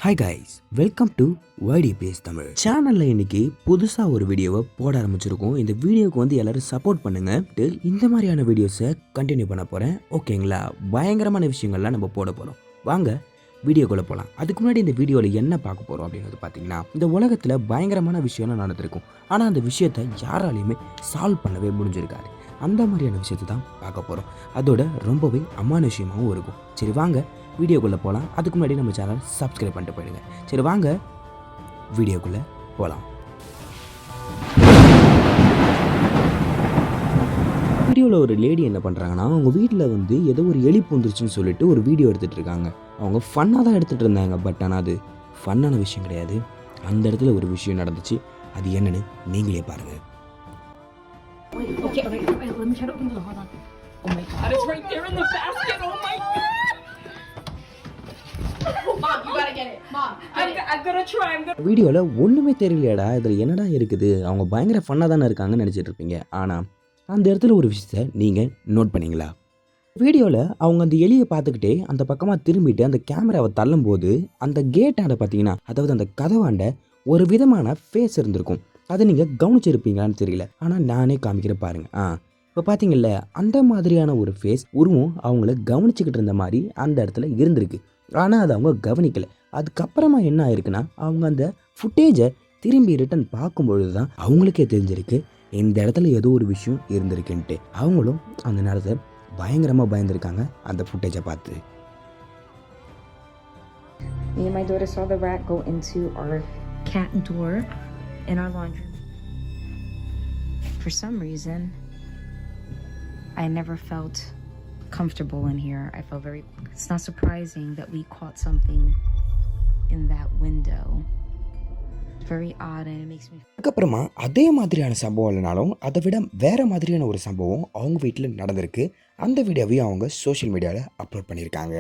Hi guys, welcome to YDPS Tamil சேனலில் இன்னைக்கு புதுசாக ஒரு வீடியோவை போட ஆரம்பிச்சிருக்கோம். இந்த வீடியோவுக்கு வந்து எல்லோரும் சப்போர்ட் பண்ணுங்க. இந்த மாதிரியான வீடியோஸை கண்டினியூ பண்ண போகிறேன். ஓகேங்களா? பயங்கரமான விஷயங்கள்லாம் நம்ம போட போகிறோம். வாங்க வீடியோக்குள்ளே போகலாம். அதுக்கு முன்னாடி இந்த வீடியோவில் என்ன பார்க்க போகிறோம் அப்படிங்கிறது பார்த்தீங்கன்னா, இந்த உலகத்தில் பயங்கரமான விஷயம்லாம் நடந்திருக்கும். ஆனால் அந்த விஷயத்தை யாராலையுமே சால்வ் பண்ணவே முடிஞ்சிருக்காரு. அந்த மாதிரியான விஷயத்தை தான் பார்க்க போகிறோம். அதோட ரொம்பவே அமானுஷ்யமாகவும் இருக்கும். சரி வாங்க வீடியோக்குள்ளே போகலாம். அதுக்கு முன்னாடி நம்ம சேனல் சப்ஸ்கிரைப் பண்ணிட்டு போயிடுங்க. சரி வாங்க வீடியோக்குள்ளே போகலாம். வீடியோவில் ஒரு லேடி என்ன பண்ணுறாங்கன்னா, அவங்க வீட்டில் வந்து ஏதோ ஒரு எலி பூந்துருச்சுன்னு சொல்லிட்டு ஒரு வீடியோ எடுத்துகிட்டு இருக்காங்க. அவங்க ஃபன்னாக தான் எடுத்துகிட்டு இருந்தாங்க. பட் ஆனால் அது ஃபன்னான விஷயம் கிடையாது. அந்த இடத்துல ஒரு விஷயம் நடந்துச்சு. அது என்னன்னு நீங்களே பாருங்கள். Okay, let me try to open the door. Hold on. Oh my god, it's right there in the basket. Oh my god. Mom, you gotta get it. Mom, I'm gonna try. வீடியோவில் ஒன்றுமே தெரியலையடா, இதில் என்னடா இருக்குது, அவங்க பயங்கர ஃபன்னாக தானே இருக்காங்கன்னு நினச்சிட்டு இருப்பீங்க. ஆனால் அந்த இடத்துல ஒரு விஷயத்தை நீங்கள் நோட் பண்ணிங்களா? வீடியோவில் அவங்க அந்த எலியை பார்த்துக்கிட்டே அந்த பக்கமாக திரும்பிட்டு அந்த கேமராவை தள்ளும்போது அந்த கேட்டாண்ட பார்த்தீங்கன்னா, அதாவது அந்த கதவாண்ட ஒரு விதமான ஃபேஸ் இருந்திருக்கும். அதை நீங்கள் கவனிச்சிருப்பீங்களான்னு தெரியல. ஆனால் நானே காமிக்கிறேன் பாருங்க. இப்போ பார்த்தீங்கல்ல, அந்த மாதிரியான ஒரு ஃபேஸ் உருவம் அவங்கள கவனிச்சுக்கிட்டு இருந்த மாதிரி அந்த இடத்துல இருந்திருக்கு. ஆனால் அதை அவங்க கவனிக்கலை. அதுக்கப்புறமா என்ன ஆயிருக்குன்னா, அவங்க அந்த ஃபுட்டேஜை திரும்பி ரிட்டன் பார்க்கும்பொழுது தான் அவங்களுக்கே தெரிஞ்சிருக்கு இந்த இடத்துல ஏதோ ஒரு விஷயம் இருந்திருக்குன்ட்டு. அவங்களும் அந்த நேரத்தில் பயங்கரமாக பயந்துருக்காங்க அந்த ஃபுட்டேஜை பார்த்து. Me and my daughter saw the rat go into our cat door in our laundry. For some reason, I never felt comfortable in here. I felt very... It's not surprising that we caught something in that window. It's very odd and it makes me... அதுக்கப்புறமா அதே மாதிரியான சம்பவம் இல்லைனாலும் அதை விட வேறு மாதிரியான ஒரு சம்பவம் அவங்க வீட்டில் நடந்திருக்கு. அந்த வீடியோவையும் அவங்க சோஷியல் மீடியாவில் அப்லோட் பண்ணியிருக்காங்க.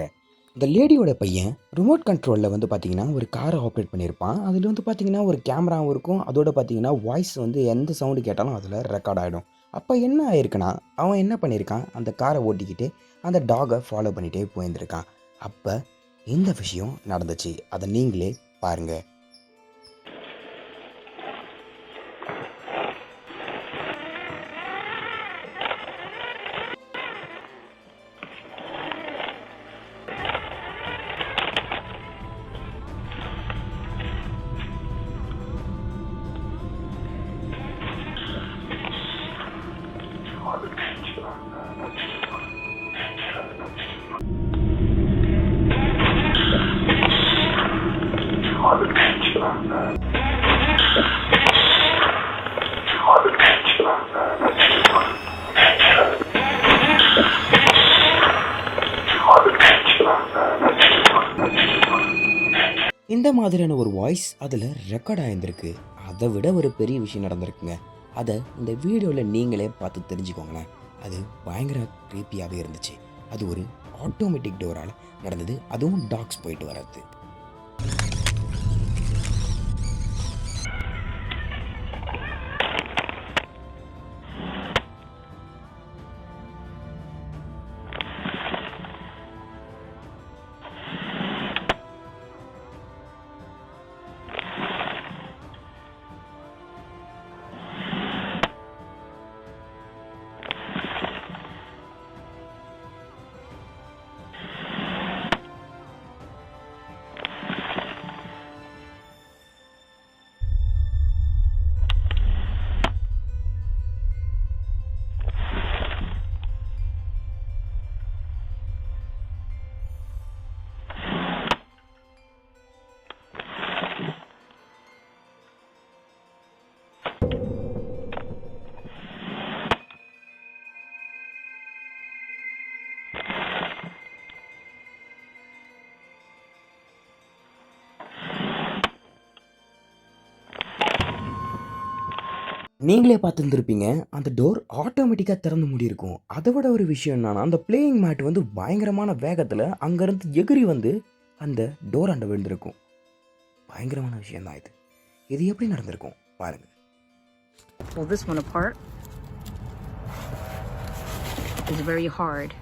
இந்த லேடியோட பையன் ரிமோட் கண்ட்ரோலில் வந்து பார்த்திங்கன்னா ஒரு காரை ஆப்ரேட் பண்ணியிருப்பான். அதில் வந்து பார்த்திங்கன்னா ஒரு கேமராவும் இருக்கும். அதோட பார்த்திங்கன்னா வாய்ஸ் வந்து எந்த சவுண்டு கேட்டாலும் அதில் ரெக்கார்ட் ஆகிடும். அப்போ என்ன ஆயிருக்குன்னா, அவன் என்ன பண்ணியிருக்கான், அந்த காரை ஓட்டிக்கிட்டு அந்த டாகை ஃபாலோ பண்ணிகிட்டே போயிருந்துருக்கான். அப்போ இந்த விஷயம் நடந்துச்சு. அதை நீங்களே பாருங்கள். இந்த மாதிரியான ஒரு வாய்ஸ் அதில் ரெக்கார்ட் ஆகியிருந்திருக்கு. அதை விட ஒரு பெரிய விஷயம் நடந்திருக்குங்க. அதை இந்த வீடியோவில் நீங்களே பார்த்து தெரிஞ்சுக்கோங்களேன். அது பயங்கர க்ரீப்பியாகவே இருந்துச்சு. அது ஒரு ஆட்டோமேட்டிக் டோரால் நடந்தது. அதுவும் டாக்ஸ் போயிட்டு வர்றது. நீங்களே பார்த்துருந்துருப்பீங்க, அந்த டோர் ஆட்டோமேட்டிக்காக திறந்து முடியிருக்கும். அதை விட ஒரு விஷயம் என்னன்னா, அந்த பிளேயிங் மேட் வந்து பயங்கரமான வேகத்தில் அங்கேருந்து எகிரி வந்து அந்த டோர் ஆண்ட விழுந்திருக்கும். பயங்கரமான விஷயம் தான் இது. இது எப்படி நடந்திருக்கும் பாருங்கள். Pull this one apart. It's very hard.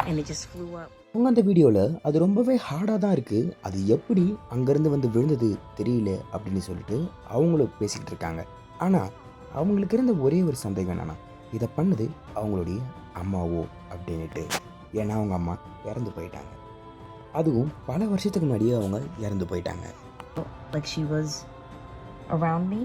And it just flew up. அவங்க அந்த வீடியோவில் அது ரொம்பவே ஹார்டாக தான் இருக்குது, அது எப்படி அங்கேருந்து வந்து விழுந்தது தெரியல அப்படின்னு சொல்லிட்டு அவங்களும் பேசிக்கிட்டு இருக்காங்க. ஆனால் அவங்களுக்கு இருந்த ஒரே ஒரு சந்தேகம் என்னன்னா, இதை பண்ணது அவங்களுடைய அம்மாவோ அப்படின்ட்டு. ஏன்னா அவங்க அம்மா இறந்து போயிட்டாங்க, அதுவும் பல வருஷத்துக்கு முன்னாடியே அவங்க இறந்து போயிட்டாங்க. Like she was around me.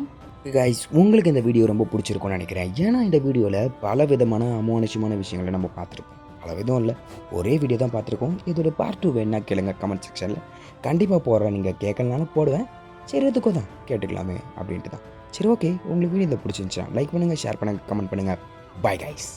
Guys, உங்களுக்கு இந்த வீடியோ ரொம்ப பிடிச்சிருக்கும்னு நினைக்கிறேன். ஏன்னா இந்த வீடியோவில் பல விதமான அமானுஷமான விஷயங்களை நம்ம பார்த்துருக்கோம். பல விதம் இல்லை, ஒரே வீடியோ தான் பார்த்துருக்கோம். இதோட பார்ட் 2 வேணா கேளுங்க கமெண்ட் செக்ஷனில், கண்டிப்பாக போடுறேன். நீங்கள் கேட்கலனாலும் போடுவேன், சரி எதுக்கும் தான் கேட்டுக்கலாமே அப்படின்ட்டு தான். சரி ஓகே, உங்களுக்கு வீடியோ இந்த பிடிச்சிருந்துச்சா லைக் பண்ணுங்கள், ஷேர் பண்ணுங்கள், கமெண்ட் பண்ணுங்கள். Bye guys.